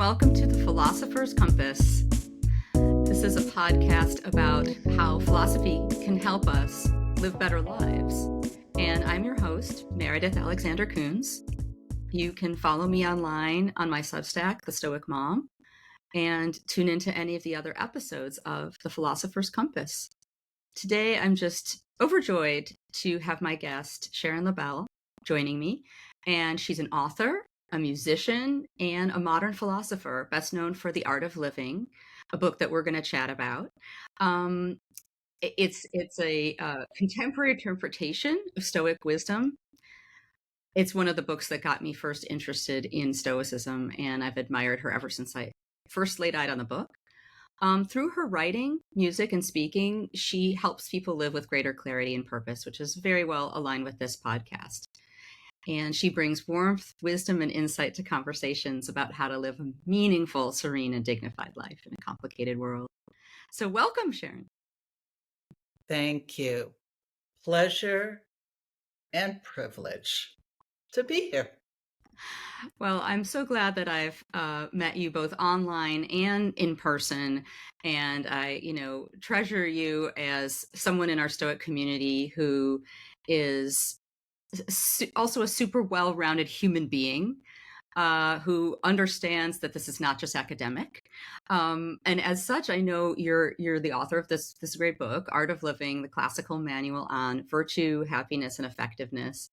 welcome to the Philosopher's Compass. This is a podcast about how philosophy can help us live better lives. And I'm your host, Meredith Alexander Coons. You can follow me online on my Substack, The Stoic Mom, and tune into any of the other episodes of the Philosopher's Compass. Today, I'm just overjoyed to have my guest, Sharon Lebell, joining me. And she's an author, a musician, and a modern philosopher, best known for The Art of Living, a book that we're going to chat about. It's a contemporary interpretation of Stoic wisdom. It's one of the books that got me first interested in Stoicism, and I've admired her ever since I first laid eyes on the book. Through her writing, music, and speaking, she helps people live with greater clarity and purpose, which is very well aligned with this podcast. And she brings warmth, wisdom, and insight to conversations about how to live a meaningful, serene, and dignified life in a complicated world. So welcome, Sharon. Thank you. Pleasure and privilege to be here. Well, I'm so glad that I've met you both online and in person. And I, treasure you as someone in our Stoic community who is also a super well-rounded human being who understands that this is not just academic. And as such, I know you're the author of this great book, Art of Living, the classical manual on virtue, happiness, and effectiveness.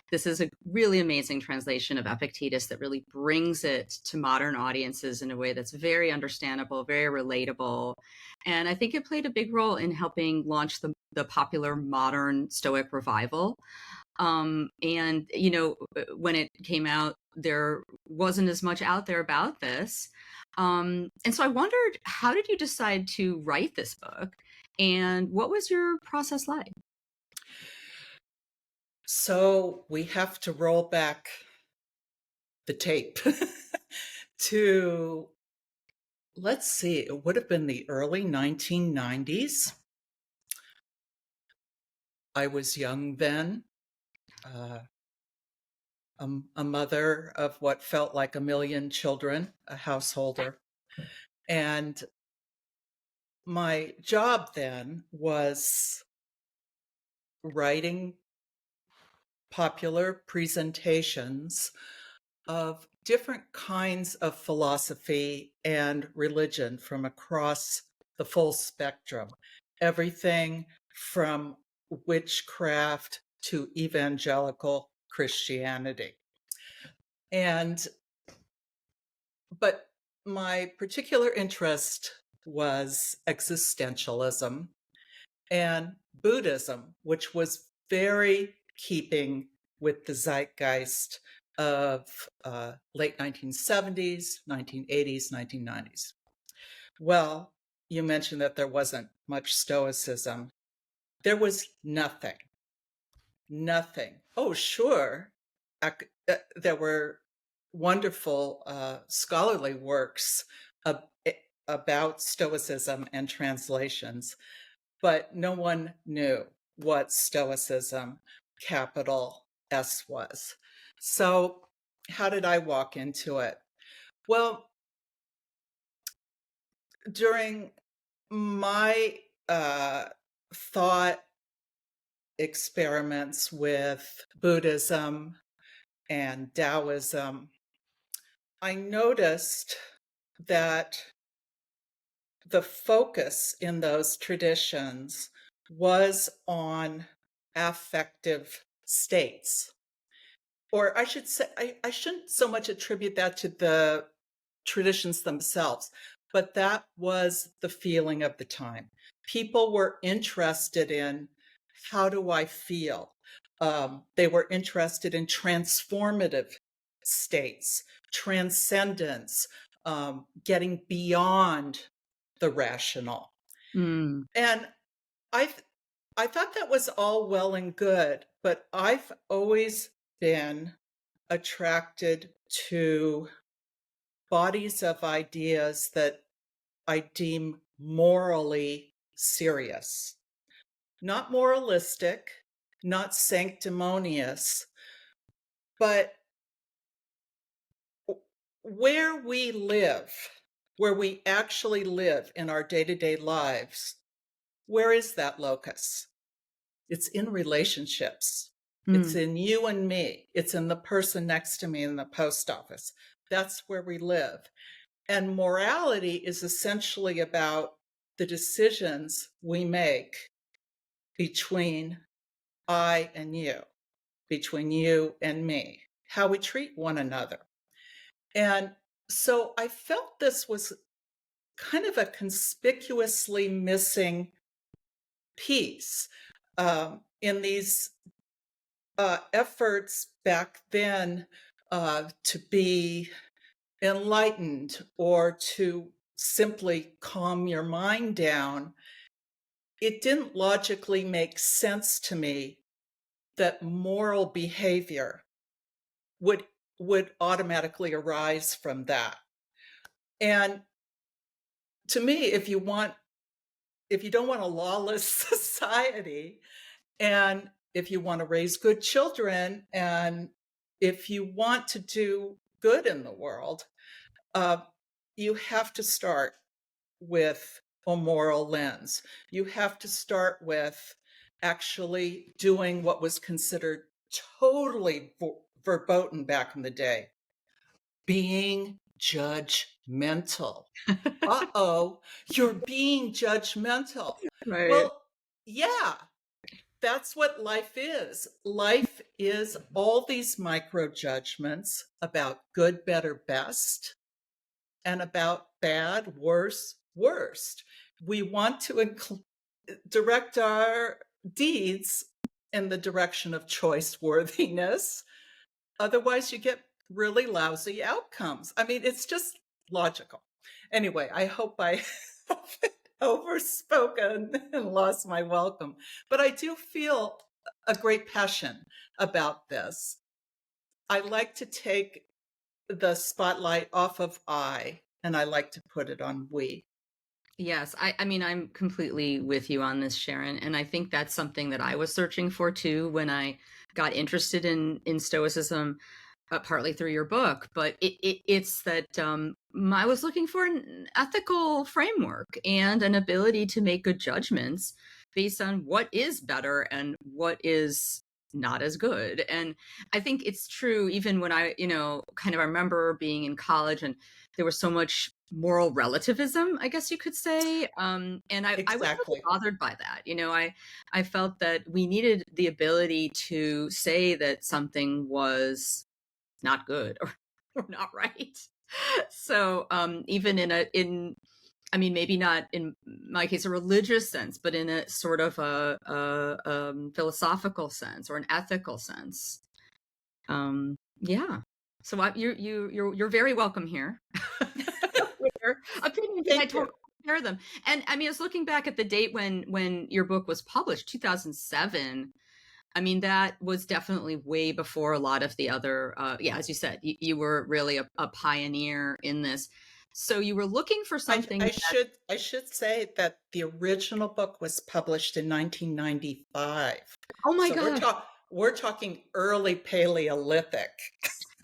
This is a really amazing translation of Epictetus that really brings it to modern audiences in a way that's very understandable, very relatable. And I think it played a big role in helping launch the popular modern Stoic revival. And, when it came out, there wasn't as much out there about this. And so I wondered, how did you decide to write this book? And what was your process like? So we have to roll back the tape to, let's see, it would have been the early 1990s. I was young then, a mother of what felt like a million children, a householder. And my job then was writing popular presentations of different kinds of philosophy and religion from across the full spectrum, everything from witchcraft to evangelical Christianity. But my particular interest was existentialism and Buddhism, which was very keeping with the zeitgeist of late 1970s, 1980s, 1990s. Well, you mentioned that there wasn't much Stoicism. There was nothing. Oh, sure. There were wonderful scholarly works about Stoicism and translations, but no one knew what Stoicism, capital S, was. So how did I walk into it? Well, during my thought experiments with Buddhism and Taoism, I noticed that the focus in those traditions was on affective states. Or I should say, I shouldn't so much attribute that to the traditions themselves, but that was the feeling of the time. People were interested in, how do I feel? They were interested in transformative states, transcendence, getting beyond the rational. And I thought that was all well and good, but I've always been attracted to bodies of ideas that I deem morally serious. Not moralistic, not sanctimonious, but where we live, where we actually live in our day-to-day lives, where is that locus? It's in relationships. It's Mm. in you and me. It's in the person next to me in the post office. That's where we live. And morality is essentially about the decisions we make between I and you, between you and me, how we treat one another. And so I felt this was kind of a conspicuously missing piece in these efforts back then to be enlightened or to simply calm your mind down. It didn't logically make sense to me that moral behavior would would automatically arise from that. And to me, if you don't want a lawless society, and if you want to raise good children, and if you want to do good in the world, uh, you have to start with a moral lens. You have to start with actually doing what was considered totally verboten back in the day, being judgmental. Uh-oh, you're being judgmental. Right. Well, yeah, that's what life is. Life is all these micro judgments about good, better, best, and about bad, worse, worst. We want to direct our deeds in the direction of choice worthiness. Otherwise, you get really lousy outcomes. I mean, it's just logical. Anyway, I hope I haven't overspoken and lost my welcome. But I do feel a great passion about this. I like to take the spotlight off of I, and I like to put it on we. Yes, I mean, I'm completely with you on this, Sharon, and I think that's something that I was searching for too when I got interested in Stoicism, partly through your book. But it's that I was looking for an ethical framework and an ability to make good judgments based on what is better and what is not as good. And I think it's true even when I, kind of remember being in college and there was so much moral relativism, I guess you could say. And I was really Exactly. bothered by that. I felt that we needed the ability to say that something was not good or not right. So even I mean, maybe not in my case a religious sense, but in a sort of a philosophical sense or an ethical sense. Yeah. So you're very welcome here. With your opinions, and I Thank totally you. share them. And I mean, I was looking back at the date when your book was published, 2007. I mean, that was definitely way before a lot of the other, yeah, as you said, you were really a pioneer in this. So you were looking for something that, I should say that the original book was published in 1995. oh my So gosh, we're talking early Paleolithic.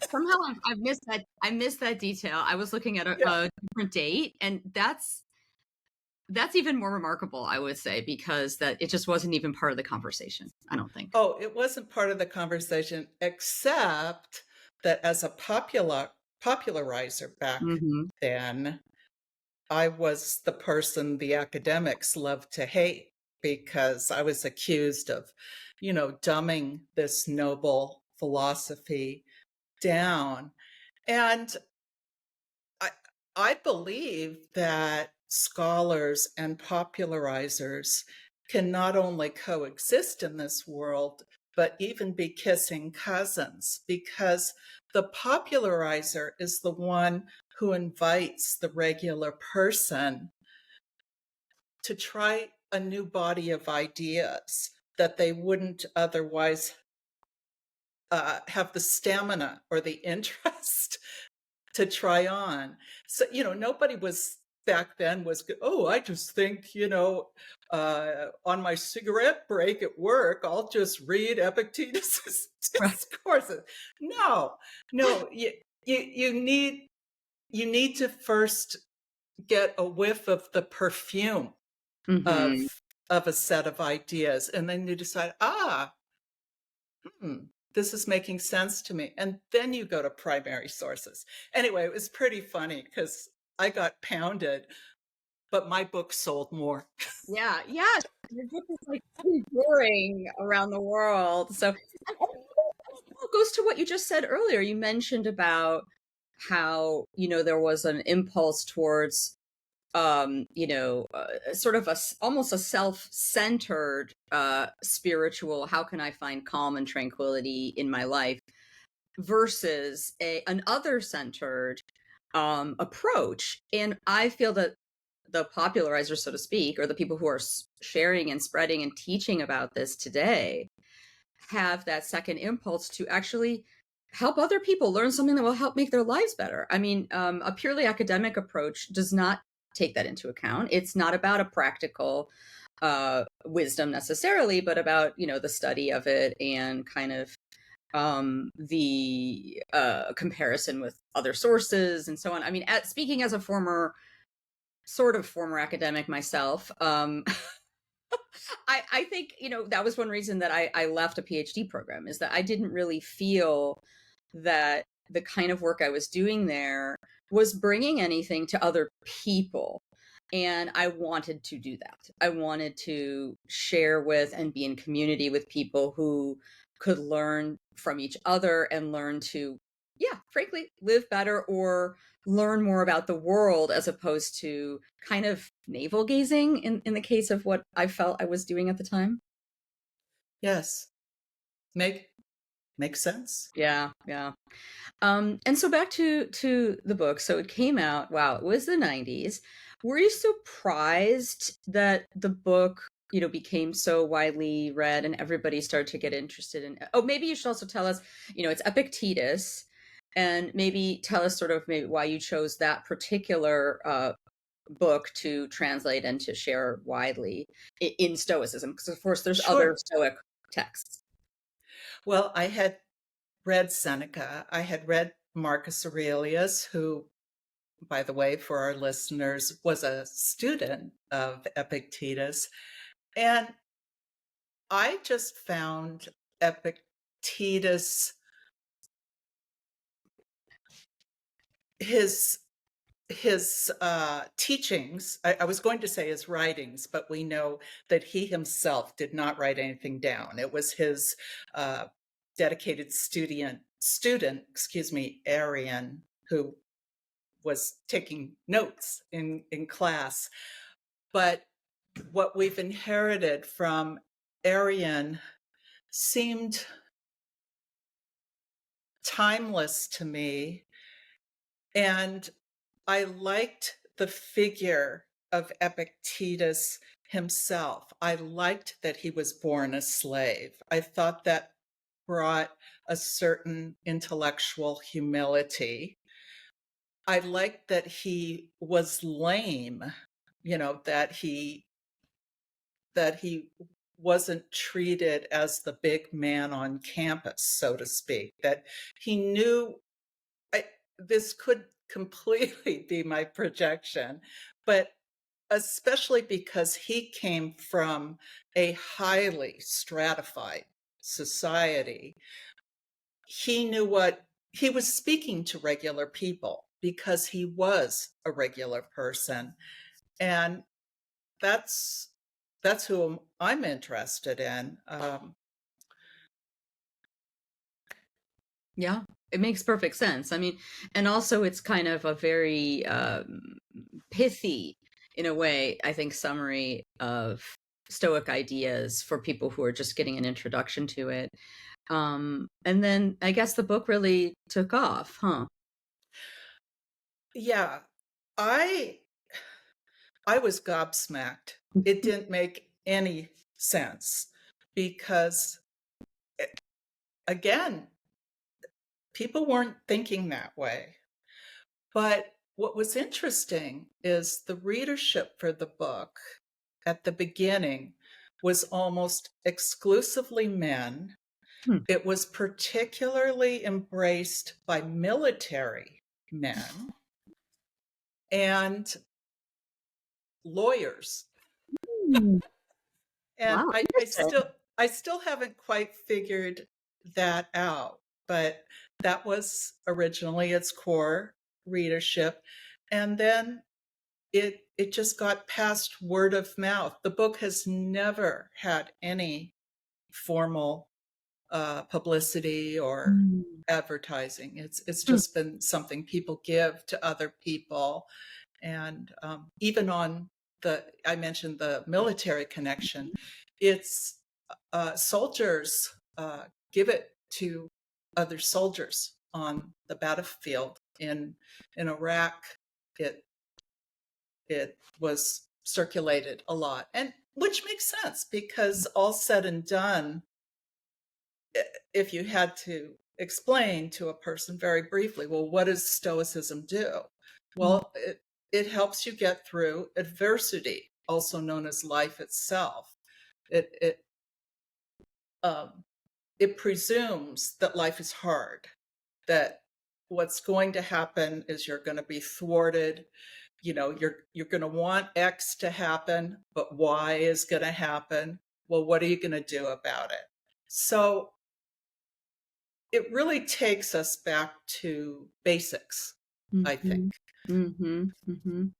somehow I've missed that. I missed that detail. I was looking at Yeah. a different date, and that's even more remarkable, I would say, because that it just wasn't even part of the conversation. I don't think. Oh, it wasn't part of the conversation, except that as a popularizer back Hmm. then, I was the person the academics loved to hate because I was accused of, dumbing this noble philosophy down. And I, I believe that scholars and popularizers can not only coexist in this world, but even be kissing cousins, because the popularizer is the one who invites the regular person to try a new body of ideas that they wouldn't otherwise have the stamina or the interest to try on. So, nobody was back then was, oh, I just think, on my cigarette break at work, I'll just read Epictetus's Right. discourses. No, no, you need you need to first get a whiff of the perfume Hmm. of a set of ideas, and then you decide, hmm, this is making sense to me, and then you go to primary sources. Anyway, it was pretty funny because I got pounded, but my book sold more. Yeah, yeah. Your book is like enduring around the world. So, it goes to what you just said earlier. You mentioned about how, there was an impulse towards, sort of almost a self-centered, spiritual, how can I find calm and tranquility in my life, versus an other-centered, approach. And I feel that the popularizers, so to speak, or the people who are sharing and spreading and teaching about this today, have that second impulse to actually help other people learn something that will help make their lives better. I mean, a purely academic approach does not take that into account. It's not about a practical wisdom necessarily, but about, the study of it and kind of the comparison with other sources and so on. I mean, speaking as a former academic myself, I think, that was one reason that I left a PhD program, is that I didn't really feel that the kind of work I was doing there was bringing anything to other people. And I wanted to do that. I wanted to share with and be in community with people who could learn from each other and learn to, yeah, frankly, live better or learn more about the world, as opposed to kind of navel gazing in the case of what I felt I was doing at the time. Yes, make makes sense. Yeah, yeah. And so back to the book. So it came out, wow, it was the 90s. Were you surprised that the book, became so widely read and everybody started to get interested in? Oh, maybe you should also tell us, it's Epictetus, and maybe tell us sort of maybe why you chose that particular book to translate and to share widely in Stoicism, because of course there's other Sure. Stoic texts. Well, I had read Seneca. I had read Marcus Aurelius, who, by the way, for our listeners, was a student of Epictetus. And I just found Epictetus, his teachings, I was going to say his writings, but we know that he himself did not write anything down. It was his uh, dedicated student, excuse me, Arian, who was taking notes in class. But what we've inherited from Arian seemed timeless to me. And I liked the figure of Epictetus himself. I liked that he was born a slave. I thought that brought a certain intellectual humility. I liked that he was lame, that he wasn't treated as the big man on campus, so to speak, that he knew. This could completely be my projection, but especially because he came from a highly stratified society, he knew what he was speaking to regular people because he was a regular person. And that's who I'm interested in. Yeah, it makes perfect sense. I mean, and also it's kind of a very pithy, in a way, I think, summary of Stoic ideas for people who are just getting an introduction to it. And then I guess the book really took off, huh? Yeah, I I was gobsmacked. It didn't make any sense because, again, people weren't thinking that way. But what was interesting is the readership for the book at the beginning was almost exclusively men. Hmm. It was particularly embraced by military men. and lawyers. Mm. And Wow, I interesting. still haven't quite figured that out, but that was originally its core readership. And then it just got past word of mouth. The book has never had any formal publicity or Mm. advertising. It's Mm. just been something people give to other people, and even on I mentioned the military connection. It's soldiers give it to other soldiers on the battlefield in Iraq. It it was circulated a lot, and which makes sense because all said and done, if you had to explain to a person very briefly, well, what does Stoicism do? Mm. Well, it helps you get through adversity, also known as life itself. It it um, it presumes that life is hard, that what's going to happen is you're going to be thwarted. You know, you're going to want X to happen, but Y is going to happen. Well, what are you going to do about it? So it really takes us back to basics, I think. Mhm. Mhm. Mhm.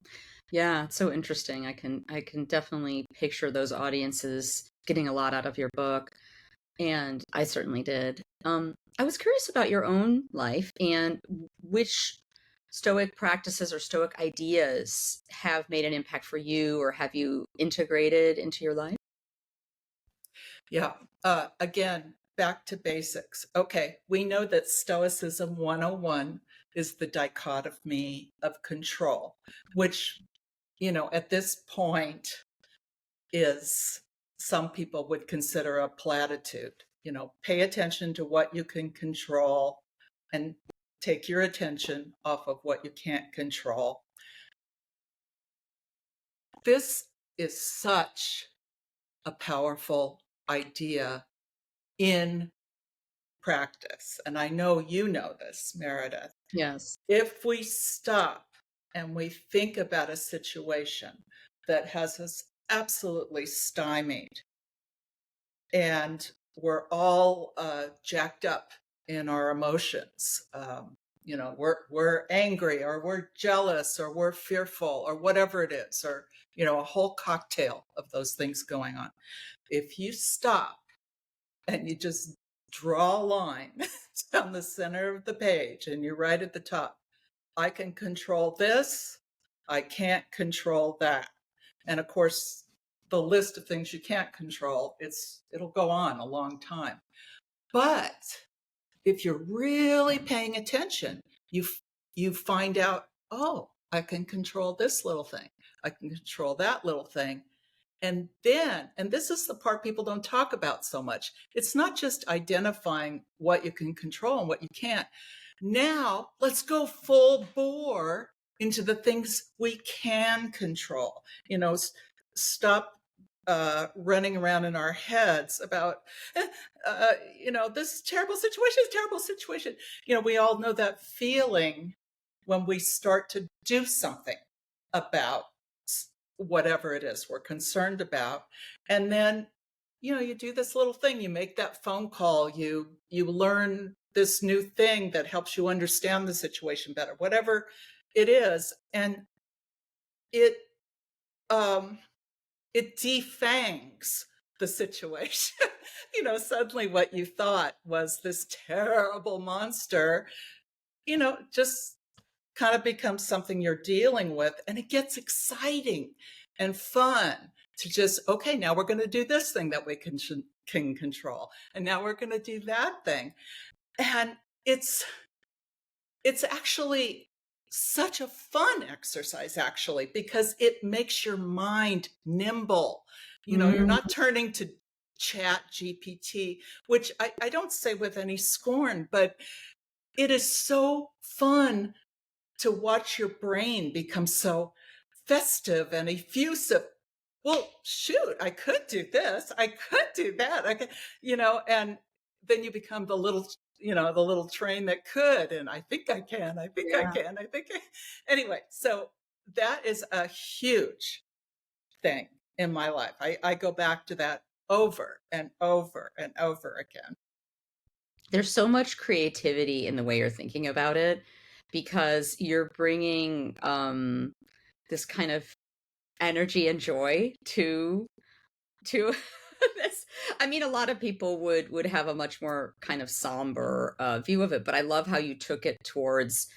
Yeah, it's so interesting. I can definitely picture those audiences getting a lot out of your book, and I certainly did. I was curious about your own life and which Stoic practices or Stoic ideas have made an impact for you or have you integrated into your life? Yeah. Again, back to basics. Okay, we know that Stoicism 101 is the dichotomy of control, which, at this point is some people would consider a platitude. Pay attention to what you can control and take your attention off of what you can't control. This is such a powerful idea in practice. And I know you know this, Meredith. Yes. If we stop and we think about a situation that has us absolutely stymied and we're all jacked up in our emotions, we're angry or we're jealous or we're fearful or whatever it is, or, a whole cocktail of those things going on. If you stop and you just draw a line down the center of the page and you write at the top, I can control this, I can't control that. And of course, the list of things you can't control, it'll go on a long time. But if you're really paying attention, you find out, oh, I can control this little thing. I can control that little thing. And this is the part people don't talk about so much. It's not just identifying what you can control and what you can't. Now, let's go full bore into the things we can control. Stop running around in our heads about, this terrible situation is terrible situation. We all know that feeling when we start to do something about whatever it is we're concerned about. And then, you do this little thing, you make that phone call, you learn this new thing that helps you understand the situation better, whatever it is. And it um it defangs the situation. Suddenly what you thought was this terrible monster, just kind of becomes something you're dealing with, and it gets exciting and fun to just, okay, now we're going to do this thing that we can control, and now we're going to do that thing. And it's actually such a fun exercise, actually, because it makes your mind nimble. You're Mm. not turning to chat GPT, which I don't say with any scorn, but it is so fun to watch your brain become so festive and effusive. Well, shoot, I could do this. I could do that. I could, and then you become the little train that could. And I think I can. I think I Yeah. can. I think. Anyway, so that is a huge thing in my life. I go back to that over and over and over again. There's so much creativity in the way you're thinking about it because you're bringing this kind of energy and joy to this. I mean, a lot of people would have a much more kind of somber view of it, but I love how you took it towards,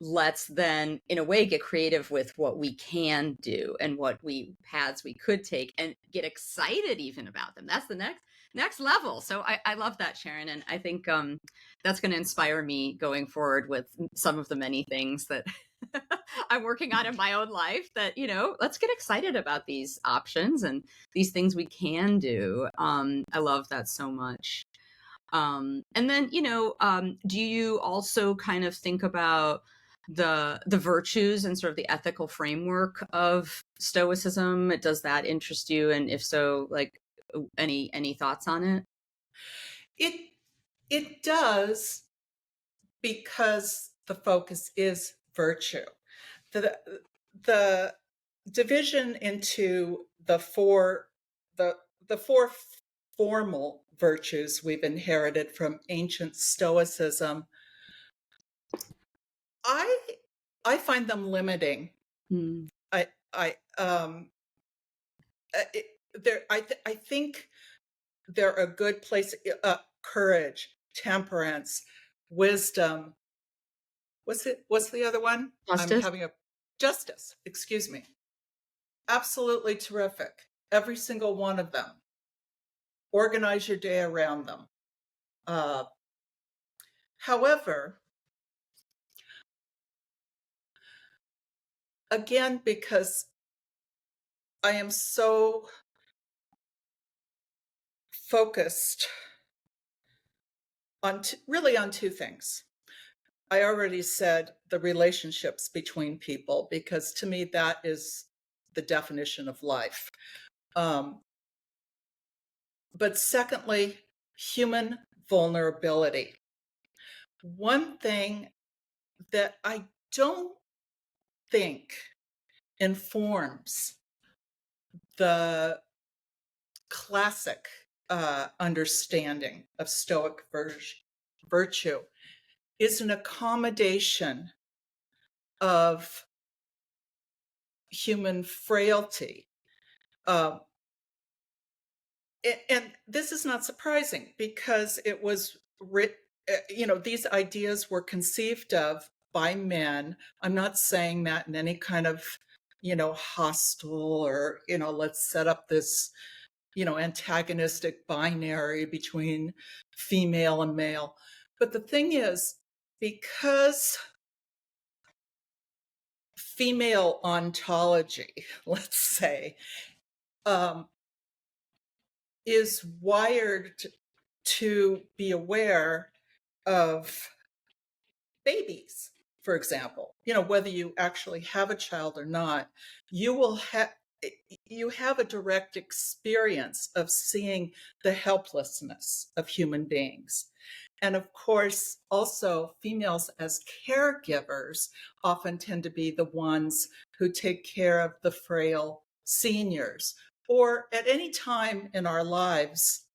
let's then in a way get creative with what we can do and what we paths we could take and get excited even about them. That's the next level. So I love that, Sharon, and I think that's going to inspire me going forward with some of the many things that I'm working on in my own life, that, let's get excited about these options and these things we can do. I love that so much. And then, do you also kind of think about the virtues and sort of the ethical framework of Stoicism? Does that interest you? And if so, like, any thoughts on it? It it does, because the focus is virtue. The the division into the the four formal virtues we've inherited from ancient Stoicism, I I find them limiting. Mm. I it, I think they're a good place. Courage, temperance, wisdom. What's the other one? I'm Justice? having a justice. Excuse me. Absolutely terrific. Every single one of them. Organize your day around them. Uh, However, again, because I am so focused on really on two things. I already said the relationships between people, because to me that is the definition of life. Um, but secondly, human vulnerability. One thing that I don't think informs the classic understanding of Stoic virtue is an accommodation of human frailty. Uh, and this is not surprising, because it was written, these ideas were conceived of by men. I'm not saying that in any kind of, hostile, or, let's set up this, antagonistic binary between female and male. But the thing is, because female ontology, let's say, um, is wired to be aware of babies, for example, whether you actually have a child or not, you have a direct experience of seeing the helplessness of human beings. And of course, also females as caregivers often tend to be the ones who take care of the frail seniors. Or at any time in our lives,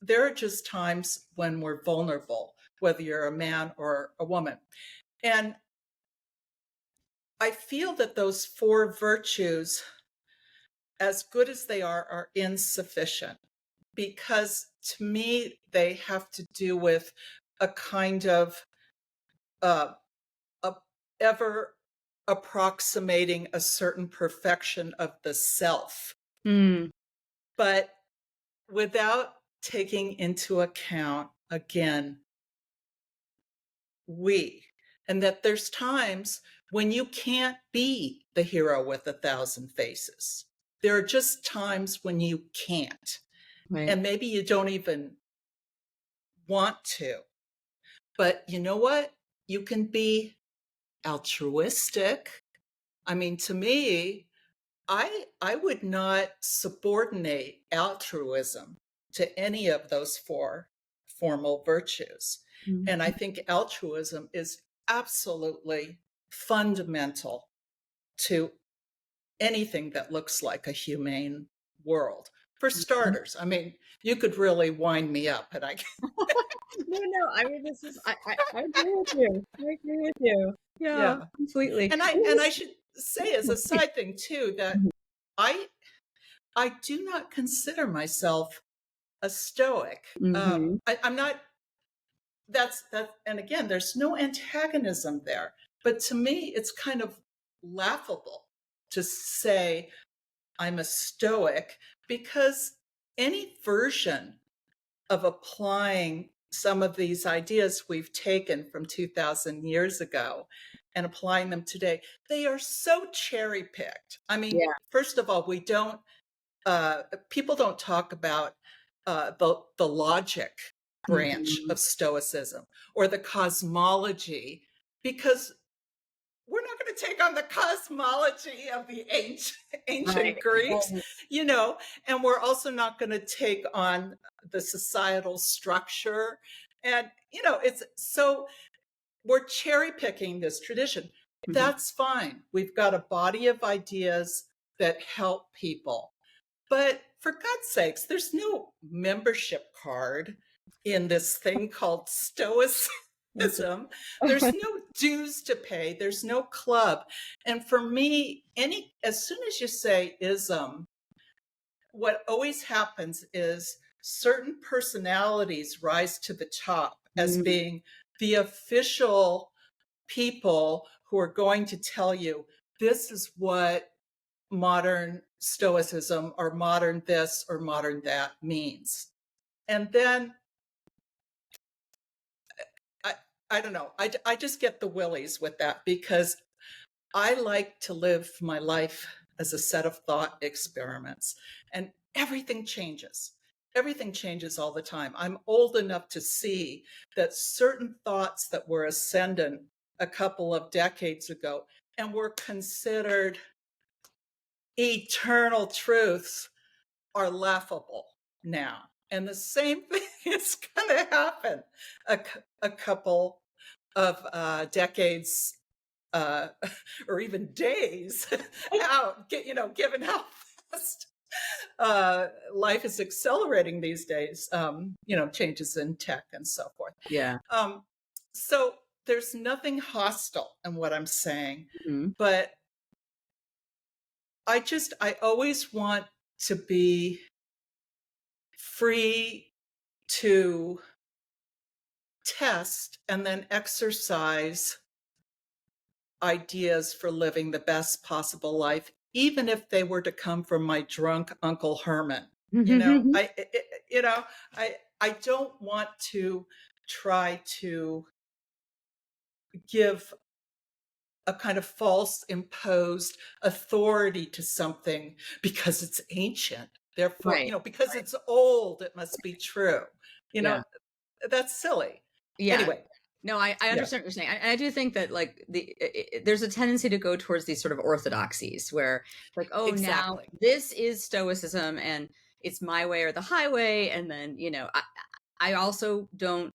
there are just times when we're vulnerable, whether you're a man or a woman. And I feel that those four virtues, as good as they are insufficient, because to me, they have to do with a kind of uh, a ever approximating a certain perfection of the self, Mm. but without taking into account, again, we, and that there's times when you can't be the hero with 1,000 faces. There are just times when you can't, Right. and maybe you don't even want to. But you know what? You can be altruistic. I mean, to me, I would not subordinate altruism to any of those four formal virtues. Mm. And I think altruism is absolutely fundamental to anything that looks like a humane world. For Mhm. starters, I mean, you could really wind me up, and I No, no. I mean, this is I agree with you. I agree with you. Yeah, yeah. completely. And I should say as a side thing too that Mhm. I I do not consider myself a Stoic. Mhm. I'm not. That's that. And again, there's no antagonism there. But to me, it's kind of laughable to say I'm a Stoic because any version of applying some of these ideas we've taken from 2000 years ago and applying them today, they are so cherry picked. I mean, Yeah. first of all, we don't people don't talk about the logic branch Mhm. of Stoicism or the cosmology because we're not going to take on the cosmology of the Right. ancient Greeks, Right. you know, and we're also not going to take on the societal structure. And, you know, it's so we're cherry picking this tradition. Mhm. That's fine. We've got a body of ideas that help people. But for God's sakes, there's no membership card in this thing called Stoicism. That's There's right. no dues to pay. There's no club. And for me, as soon as you say ism, what always happens is certain personalities rise to the top as Mm. being the official people who are going to tell you this is what modern stoicism or modern this or modern that means. And then I, I don't know, I just get the willies with that because I like to live my life as a set of thought experiments, and everything changes. Everything changes all the time. I'm old enough to see that certain thoughts that were ascendant a couple of decades ago and were considered eternal truths are laughable now. And the same thing is going to happen a, a couple of decades uh, or even days out, given how fast life is accelerating these days, changes in tech and so forth. Yeah. Um, so there's nothing hostile in what I'm saying, Mhm. but I always want to be free to test and then exercise ideas for living the best possible life, even if they were to come from my drunk Uncle Herman. You know, you know, I don't want to try to give a kind of false imposed authority to something because it's ancient. Therefore, Right. because Right. it's old, it must be true. You know, Yeah. that's silly. Yeah. Anyway, No, I yeah, understand what you're saying. I do think that like there's a tendency to go towards these sort of orthodoxies where like, oh, now exactly. this is stoicism and it's my way or the highway. And then, I also don't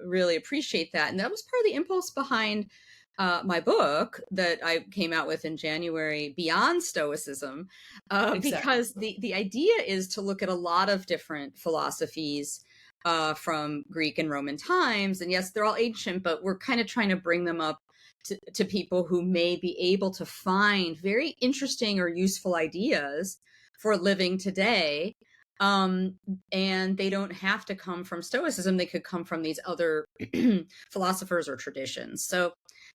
really appreciate that. And that was part of the impulse behind my book that I came out with in January, Beyond Stoicism, Exactly. because the idea is to look at a lot of different philosophies from Greek and Roman times. And yes, they're all ancient, but we're kind of trying to bring them up to people who may be able to find very interesting or useful ideas for living today. Um, and they don't have to come from Stoicism. They could come from these other philosophers or traditions. So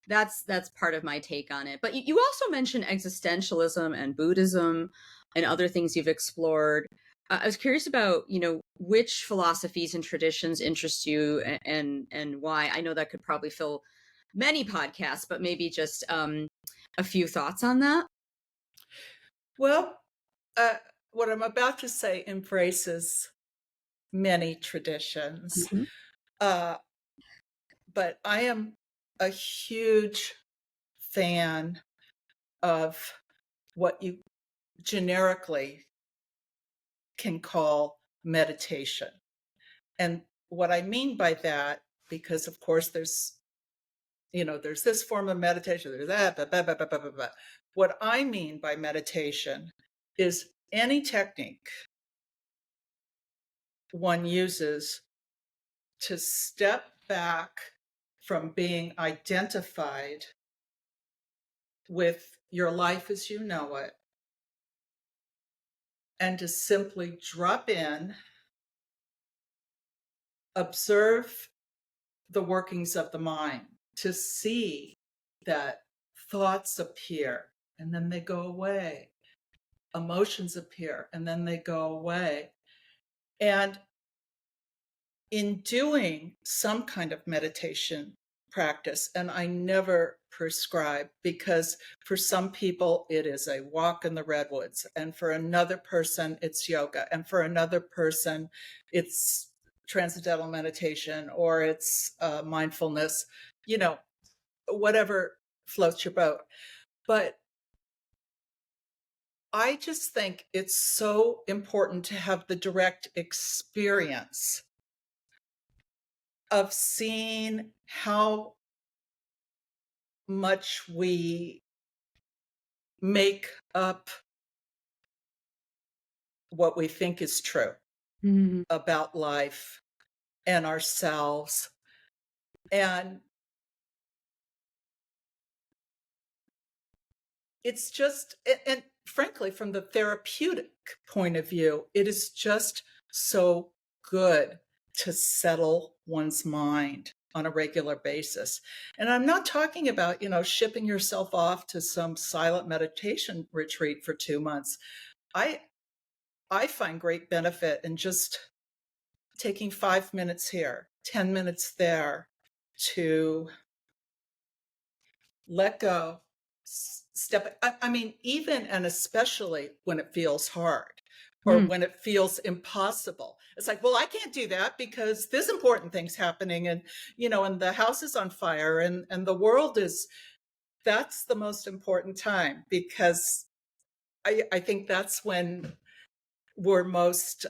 that's part of my take on it. But you also mentioned existentialism and Buddhism and other things you've explored. I was curious about, which philosophies and traditions interest you and why. I know that could probably fill many podcasts, but maybe just a few thoughts on that. Well, uh, what I'm about to say embraces many traditions, Mhm. uh, but I am a huge fan of what you generically can call meditation. And what I mean by that, because of course there's this form of meditation, there's that, blah, blah, blah, blah, blah, blah, blah. What I mean by meditation is any technique one uses to step back from being identified with your life as you know it and to simply drop in, observe the workings of the mind, to see that thoughts appear and then they go away, emotions appear and then they go away. And in doing some kind of meditation practice, and I never prescribe, because for some people it is a walk in the redwoods, and for another person it's yoga, and for another person it's transcendental meditation, or it's mindfulness, you know, whatever floats your boat. But I just think it's so important to have the direct experience of seeing how much we make up what we think is true Mm. about life and ourselves. And it's just, and frankly, from the therapeutic point of view, it is just so good to settle one's mind on a regular basis. And I'm not talking about, shipping yourself off to some silent meditation retreat for 2 months. I I find great benefit in just taking 5 minutes here, 10 minutes there to let go, step. I mean, even and especially when it feels hard or Mm. when it feels impossible. It's like, well, I can't do that because there's important things happening, and and the house is on fire, and the world is. That's the most important time, because I think that's when we're most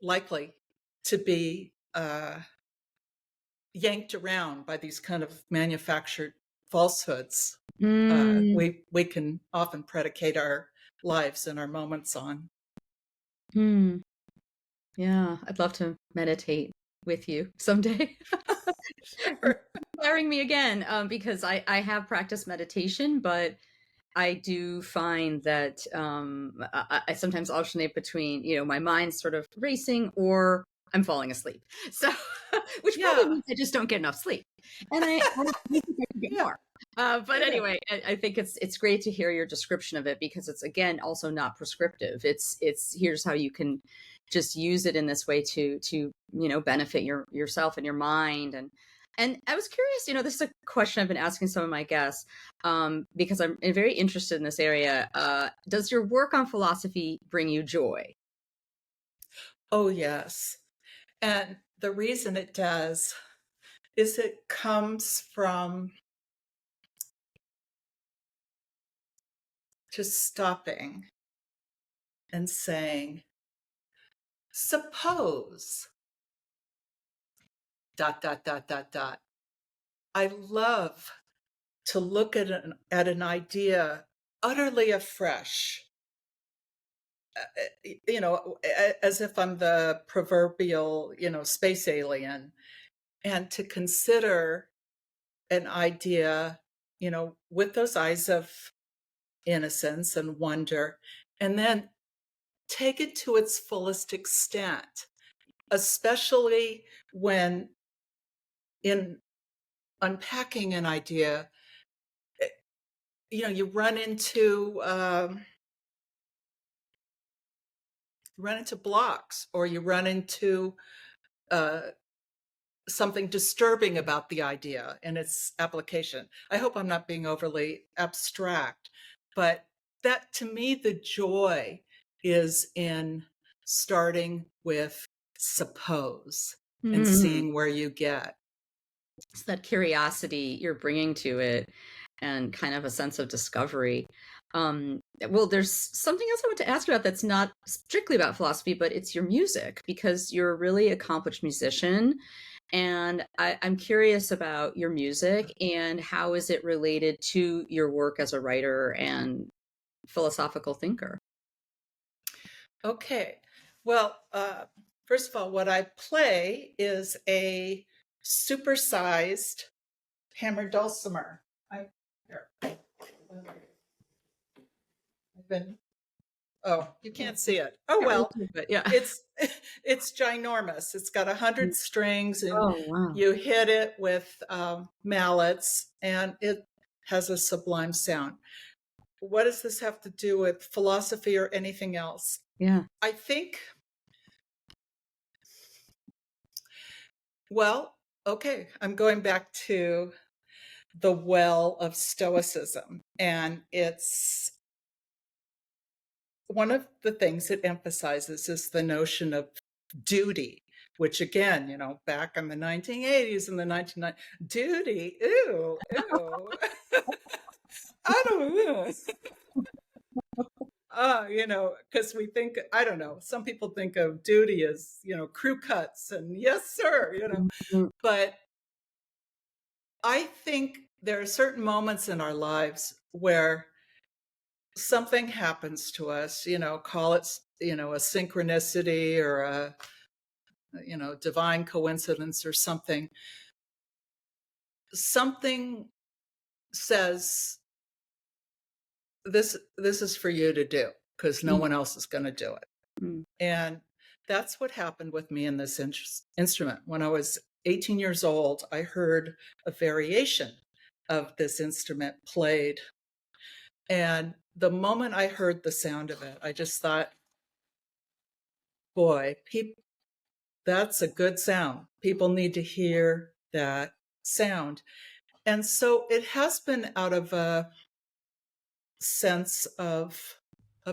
likely to be yanked around by these kind of manufactured falsehoods. Mm. We can often predicate our lives and our moments on. Mm. Yeah, I'd love to meditate with you someday. Sure. Inspiring me again, because I have practiced meditation, but I do find that I sometimes alternate between, my mind sort of racing or I'm falling asleep. So, which probably Yeah. means I just don't get enough sleep, and I think I could get Yeah. more. But Yeah. anyway, I think it's great to hear your description of it, because it's again also not prescriptive. It's here's how you can just use it in this way to benefit yourself and your mind. And I was curious, this is a question I've been asking some of my guests, because I'm very interested in this area. Does your work on philosophy bring you joy? Oh, yes. And the reason it does is it comes from just stopping and saying, suppose, dot, dot, dot, dot, dot. I love to look at an idea utterly afresh, as if I'm the proverbial, space alien, and to consider an idea, with those eyes of innocence and wonder, and then take it to its fullest extent, especially when in unpacking an idea, eh, you run into blocks, or you run into uh, something disturbing about the idea and its application. I hope I'm not being overly abstract, but that, to me, the joy is in starting with suppose and Mm. seeing where you get. It's that curiosity you're bringing to it, and kind of a sense of discovery. Well, there's something else I want to ask you about that's not strictly about philosophy, but it's your music, because you're a really accomplished musician. And I'm curious about your music and how is it related to your work as a writer and philosophical thinker? Okay. Well, first of all, what I play is a supersized hammered dulcimer. Here, I've been, oh, you can't see it. Oh, Can't really well, see, but yeah. it's, it's ginormous. It's got 100 strings and Oh, wow. you hit it with mallets and it has a sublime sound. What does this have to do with philosophy or anything else? Yeah. I think, well, okay, I'm going back to the well of Stoicism. And it's one of the things it emphasizes is the notion of duty, which again, back in the 1980s and the 1990s, duty, ew, ew. I don't know. Because we think, I don't know, some people think of duty as, crew cuts and yes, sir, Mhm. but I think there are certain moments in our lives where something happens to us, call it, a synchronicity or a, divine coincidence or something. Something says this is for you to do because no Mm, one else is going to do it. mm, And that's what happened with me in this instrument. When I was 18 years old, I heard a variation of this instrument played. And the moment I heard the sound of it, I just thought, boy, that's a good sound. People need to hear that sound. And so it has been out of a sense of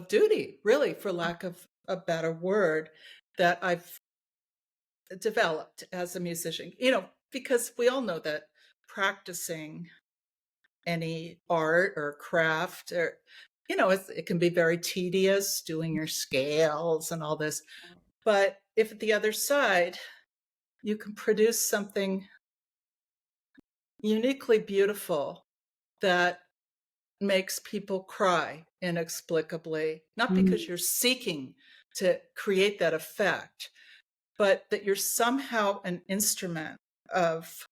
duty, really, for lack of a better word, that I've developed as a musician. Because we all know that practicing any art or craft or it can be very tedious doing your scales and all this. But if at the other side you can produce something uniquely beautiful that makes people cry inexplicably, not because mm, you're seeking to create that effect, but that you're somehow an instrument of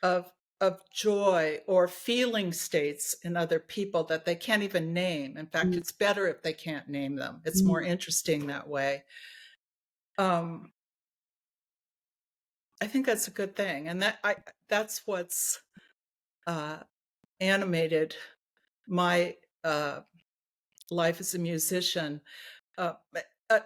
of of joy or feeling states in other people that they can't even name. In fact, mm, it's better if they can't name them. It's more mm, interesting that way. Um, I think that's a good thing, and that's what's uh, animated my life as a musician,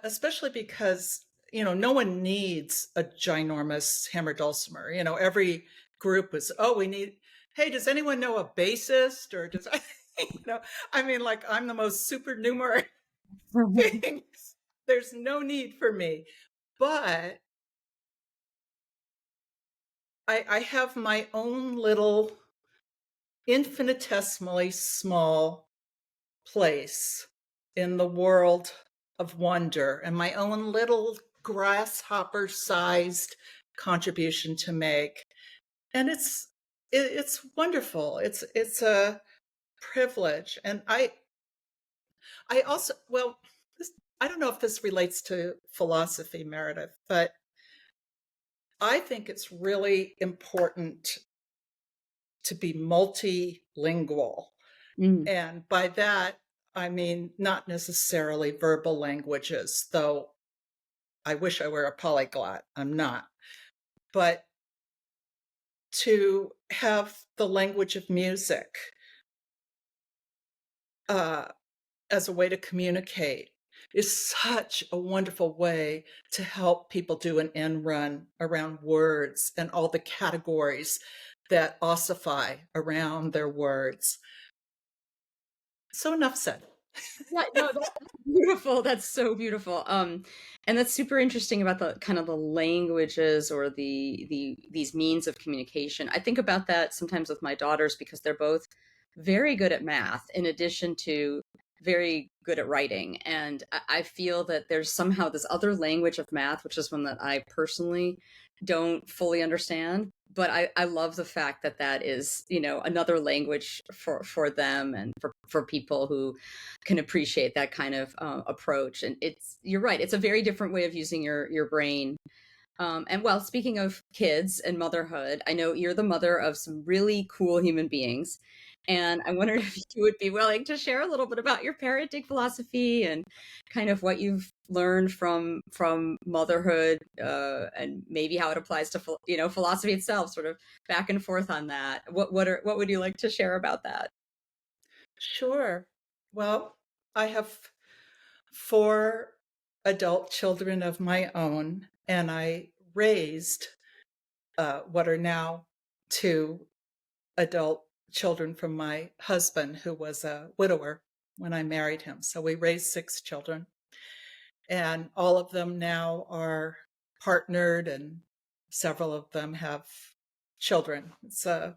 especially because no one needs a ginormous hammer dulcimer. Every group is, oh, we need. Hey, does anyone know a bassist or does I mean, like I'm the most supernumerary mm. thing. There's no need for me, but I have my own little infinitesimally small place in the world of wonder and my own little grasshopper sized contribution to make. And it's wonderful. It's a privilege. And I also, well, I don't know if this relates to philosophy, Meredith, but I think it's really important to be multilingual. Mm. And by that, I mean not necessarily verbal languages, though I wish I were a polyglot. I'm not. But to have the language of music uh, as a way to communicate is such a wonderful way to help people do an end run around words and all the categories that ossify around their words. So enough said. Yeah, no, that's beautiful. That's so beautiful. And that's super interesting about the kind of the languages or these means of communication. I think about that sometimes with my daughters because they're both very good at math, in addition to very good at writing. And I feel that there's somehow this other language of math, which is one that I personally don't fully understand. But I love the fact that that is, another language for them and for people who can appreciate that kind of approach. And you're right, it's a very different way of using your brain. And well, speaking of kids and motherhood, I know you're the mother of some really cool human beings. And I wondered if you would be willing to share a little bit about your parenting philosophy and kind of what you've learned from motherhood, and maybe how it applies to philosophy itself, sort of back and forth on that. What would you like to share about that? Sure. Well, I have 4 adult children of my own, and I raised what are now 2 adult children from my husband, who was a widower when I married him. So we raised 6 children, and all of them now are partnered, and several of them have children. It's a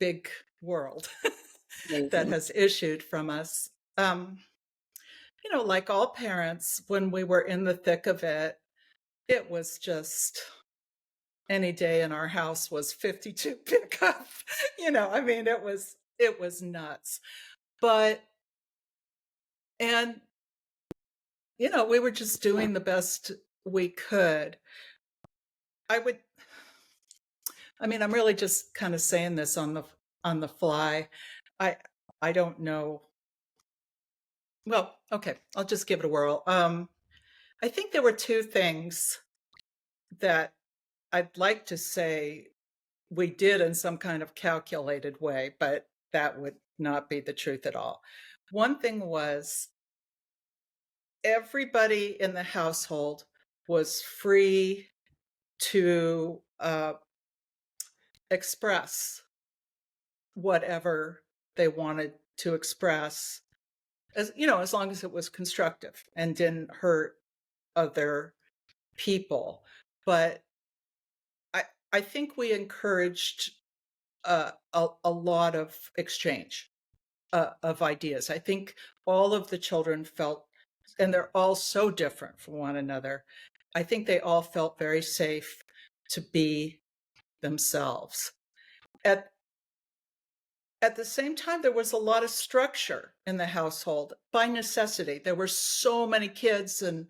big world that Amazing. has issued from us. Like all parents, when we were in the thick of it, it was just any day in our house was 52 pickup. I mean, it was nuts. But and we were just doing the best we could. I would I mean, I'm really just kind of saying this on the fly. I I don't know. Well, okay, I'll just give it a whirl. I think there were 2 things that I'd like to say we did in some kind of calculated way, but that would not be the truth at all. One thing was everybody in the household was free to express whatever they wanted to express, as long as it was constructive and didn't hurt other people. But I think we encouraged a lot of exchange of ideas. I think all of the children felt, and they're all so different from one another. I think they all felt very safe to be themselves. At at the same time, there was a lot of structure in the household by necessity. There were so many kids, and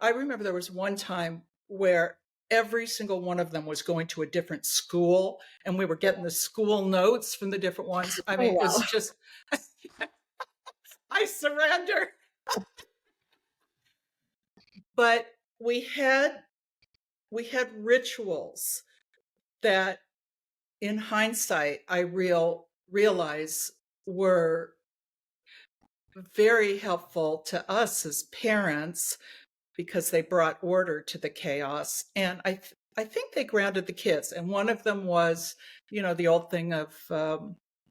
I remember there was one time where every single one of them was going to a different school, and we were getting the school notes from the different ones. I Oh mean, wow. it's just, I surrender. But we had we had rituals that, in hindsight, I realize were very helpful to us as parents because they brought order to the chaos. And I think they grounded the kids. And one of them was, the old thing of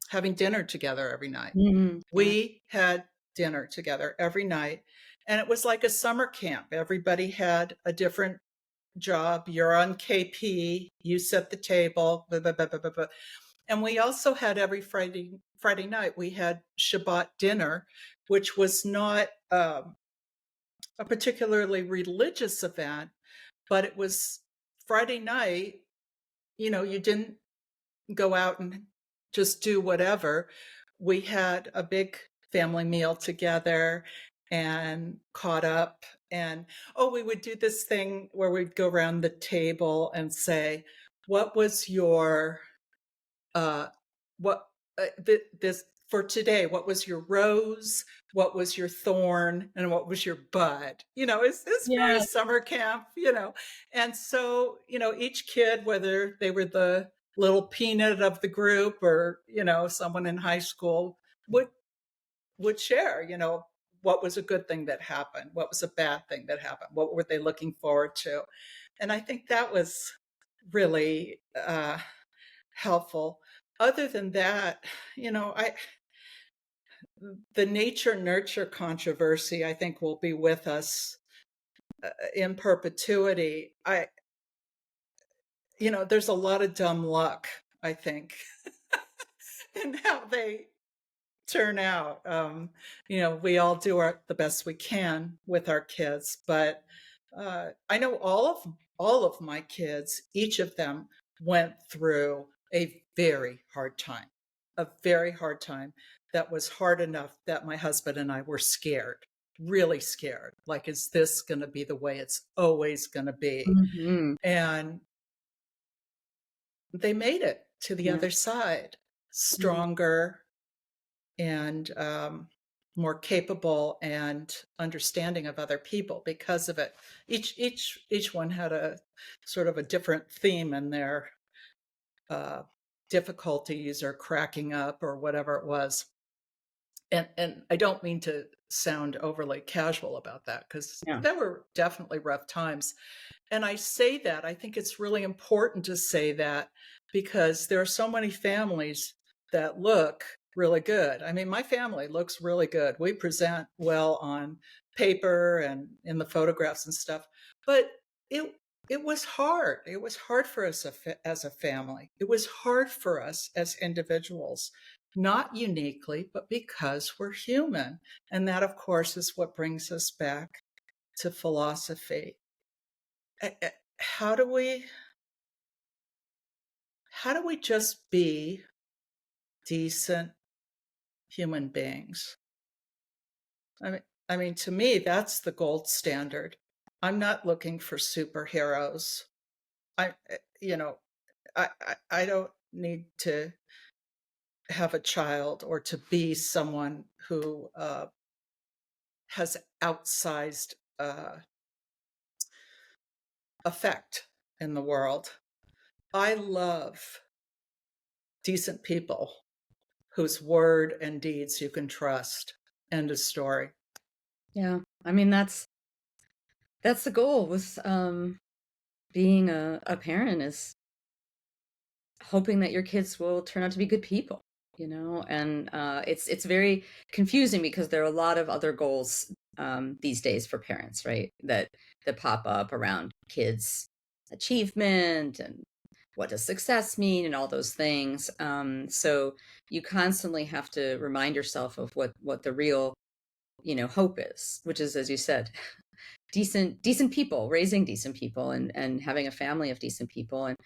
having dinner together every night. Yeah. We had dinner together every night, and it was like a summer camp. Everybody had a different job. You're on KP, you set the table, blah, blah, blah, blah, blah, blah. And we also had every Friday night, we had Shabbat dinner, which was not a particularly religious event, but it was Friday night. You didn't go out and just do whatever. We had a big family meal together and caught up. And we would do this thing where we'd go around the table and say, what was your what this for today, what was your rose, what was your thorn, and what was your bud? It's very Yeah. summer camp. And so each kid, whether they were the little peanut of the group or someone in high school, would share what was a good thing that happened, what was a bad thing that happened, what were they looking forward to. And I think that was really helpful. Other than that, I the nature nurture controversy, I think, will be with us in perpetuity. There's a lot of dumb luck, I think, in how they turn out. We all do the best we can with our kids, but I know all of my kids, each of them went through a very hard time that was hard enough that my husband and I were scared, really scared. Like, is this going to be the way it's always going to be? Hmm. And they made it to the Yeah. other side, Mm. stronger and more capable and understanding of other people because of it. Each one had a sort of a different theme in their uh, difficulties or cracking up or whatever it was. And I don't mean to sound overly casual about that, because Yeah. there were definitely rough times. And I say that, I think it's really important to say that, because there are so many families that look really good. I mean, my family looks really good. We present well on paper and in the photographs and stuff, but it it was hard. It was hard for us as a family. It was hard for us as individuals, not uniquely, but because we're human. And that, of course, is what brings us back to philosophy. How do we just be decent human beings? I mean, to me, that's the gold standard. I'm not looking for superheroes. I, you know, I don't need to have a child or to be someone who has outsized effect in the world. I love decent people whose word and deeds you can trust. End of story. Yeah. I mean, that's the goal with being a parent, is hoping that your kids will turn out to be good people, and it's very confusing because there are a lot of other goals these days for parents, right? That pop up around kids' achievement and what does success mean and all those things. So you constantly have to remind yourself of what the real hope is, which is, as you said, decent people, raising decent people, and having a family of decent people. And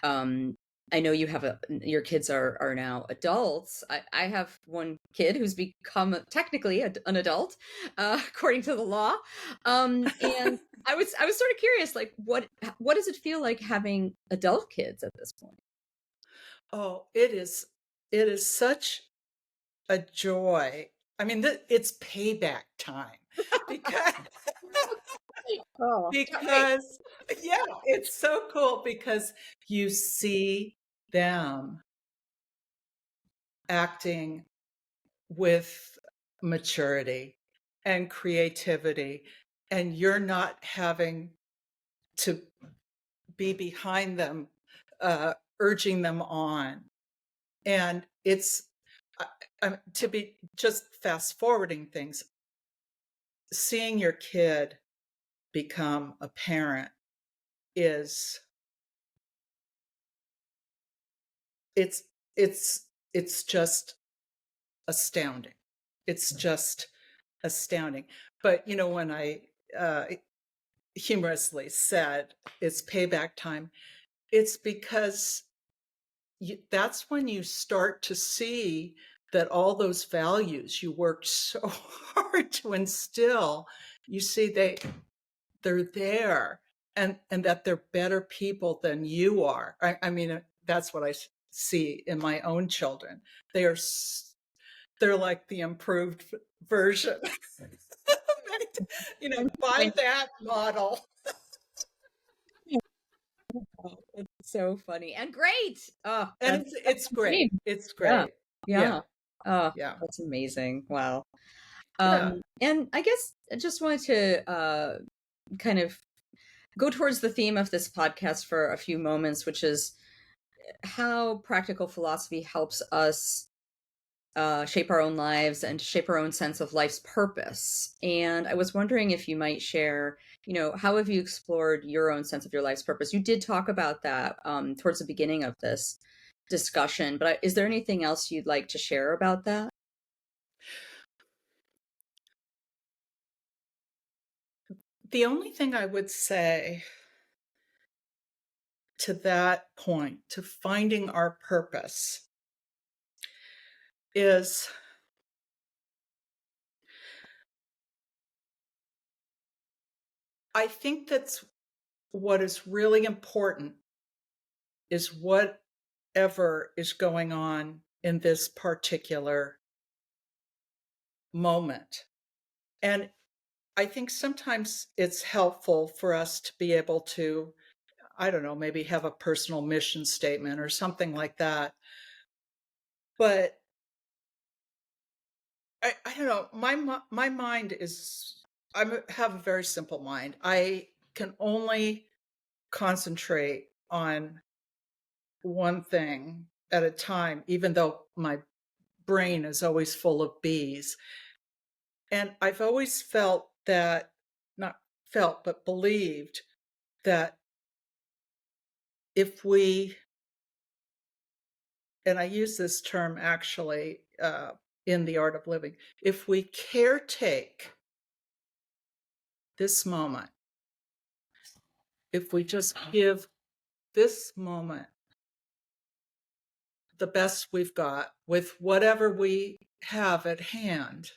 um, I know your kids are now adults. I have one kid who's become technically an adult, according to the law. And I was sort of curious, like, what does it feel like having adult kids at this point? Oh, it is such a joy. I mean, it's payback time because Oh, can't wait. because yeah, it's so cool because you see them acting with maturity and creativity, and you're not having to be behind them, urging them on. And to be just fast forwarding things, seeing your kid become a parent is it's it's just astounding. It's just astounding. But when I humorously said it's payback time, it's because that's when you start to see that all those values you worked so hard to instill, you see they're there, and that they're better people than you are. I mean, that's what I see in my own children. They're like the improved version. Buy When- that model. Oh, it's so funny and great. Oh, And that's it's the great. dream. It's Yeah. great. Yeah. Yeah. Oh, Yeah. that's amazing. Wow. Yeah. And I guess I just wanted to kind of go towards the theme of this podcast for a few moments, which is how practical philosophy helps us shape our own lives and shape our own sense of life's purpose. And I was wondering if you might share, how have you explored your own sense of your life's purpose? You did talk about that towards the beginning of this discussion, but is there anything else you'd like to share about that? The only thing I would say to that point, to finding our purpose, is I think that's what is really important is whatever is going on in this particular moment. And I think sometimes it's helpful for us to be able to, I don't know, maybe have a personal mission statement or something like that. But I don't know, my mind is have a very simple mind. I can only concentrate on one thing at a time, even though my brain is always full of bees. And I've always felt that, not felt, but believed that if we, and I use this term actually in The Art of Living, if we caretake this moment, if we just give this moment the best we've got with whatever we have at hand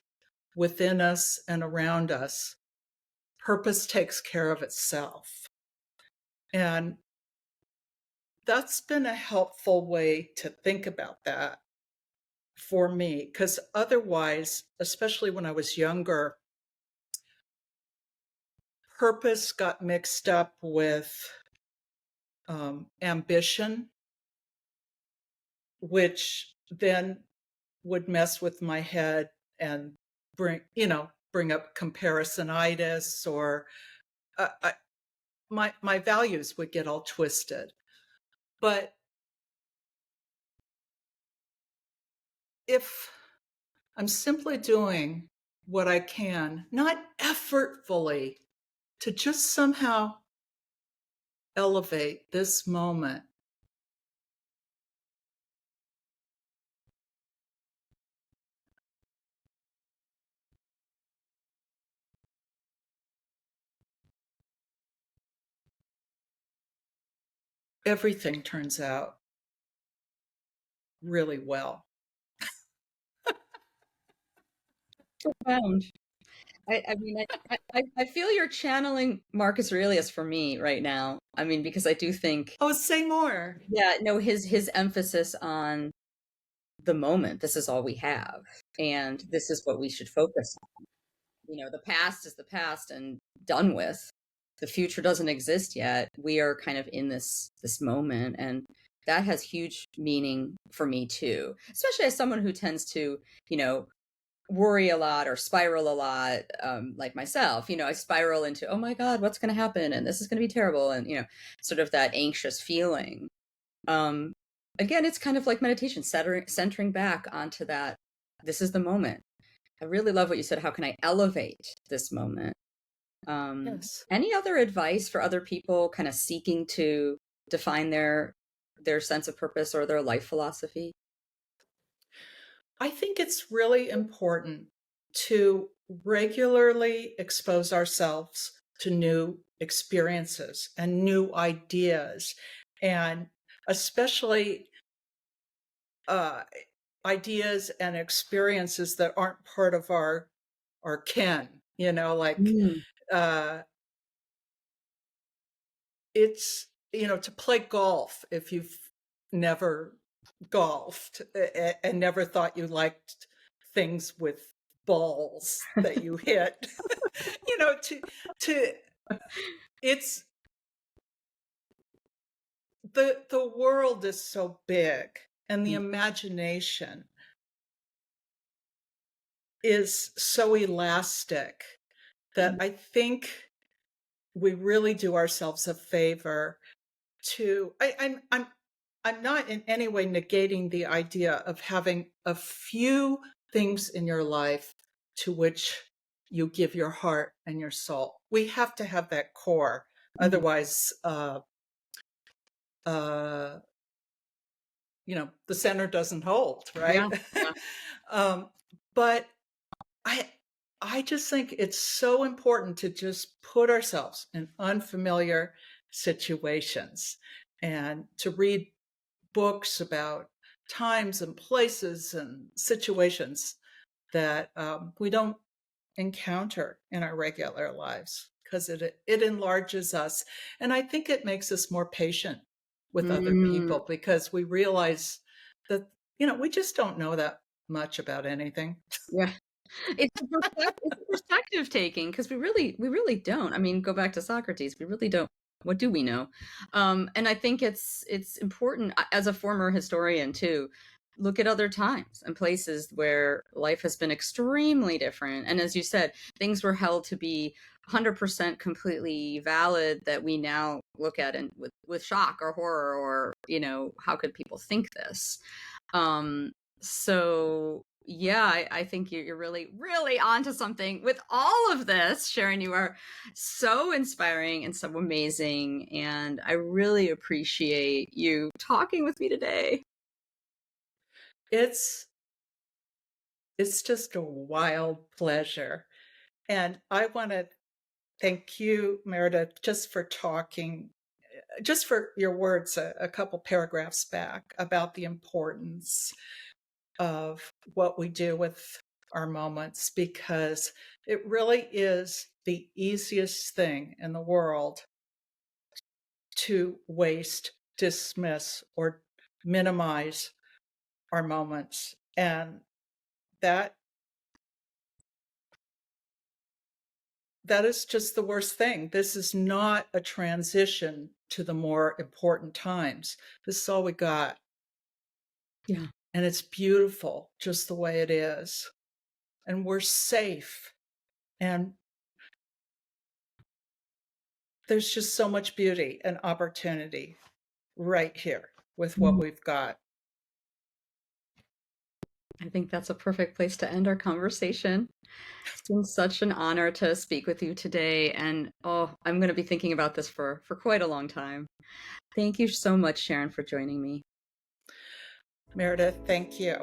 within us and around us, purpose takes care of itself. And that's been a helpful way to think about that for me, because otherwise, especially when I was younger, purpose got mixed up with ambition, which then would mess with my head and bring up comparisonitis, or my values would get all twisted. But if I'm simply doing what I can, not effortfully, to just somehow elevate this moment, everything turns out really well. Profound. I mean, I feel you're channeling Marcus Aurelius for me right now. I mean, because I do think, Oh, say more. yeah, no, his emphasis on the moment. This is all we have, and this is what we should focus on. The past is the past and done with. The future doesn't exist yet. We are kind of in this moment, and that has huge meaning for me too, especially as someone who tends to, you know, worry a lot or spiral a lot, like myself. I spiral into, oh my God, what's going to happen? And this is going to be terrible. And, sort of that anxious feeling. Um, Again, it's kind of like meditation, centering back onto that. This is the moment. I really love what you said. How can I elevate this moment? Yes. Any other advice for other people kind of seeking to define their sense of purpose or their life philosophy? I think it's really important to regularly expose ourselves to new experiences and new ideas, and especially uh, ideas and experiences that aren't part of our ken. Like Mm. uh, it's to play golf if you've never golfed and never thought you liked things with balls that you hit. To it's the world is so big, and the imagination is so elastic that I think we really do ourselves a favor to I'm not in any way negating the idea of having a few things in your life to which you give your heart and your soul. We have to have that core. Mhm. Otherwise, the center doesn't hold, right? Yeah, yeah. um, but I I just think it's so important to just put ourselves in unfamiliar situations and to read books about times and places and situations that we don't encounter in our regular lives because it enlarges us. And I think it makes us more patient with other Mm, people because we realize that, we just don't know that much about anything. yeah. It's a perspective taking because we really don't. I mean, go back to Socrates, we really don't. What do we know? And I think it's important as a former historian too. Look at other times and places where life has been extremely different. And as you said, things were held to be 100% completely valid that we now look at and with shock or horror or, how could people think this? Um, so yeah, I think you're really, really onto something with all of this, Sharon. You are so inspiring and so amazing, and I really appreciate you talking with me today. It's it's just a wild pleasure. And I want to thank you, Meredith, just for talking, just for your words a couple paragraphs back about the importance of what we do with our moments, because it really is the easiest thing in the world to waste, dismiss, or minimize our moments. And that that is just the worst thing. This is not a transition to the more important times. This is all we got. Yeah. And it's beautiful just the way it is. And we're safe. And there's just so much beauty and opportunity right here with what Mm. we've got. I think that's a perfect place to end our conversation. It's been such an honor to speak with you today, and oh, I'm going to be thinking about this for quite a long time. Thank you so much, Sharon, for joining me. Meredith, thank you.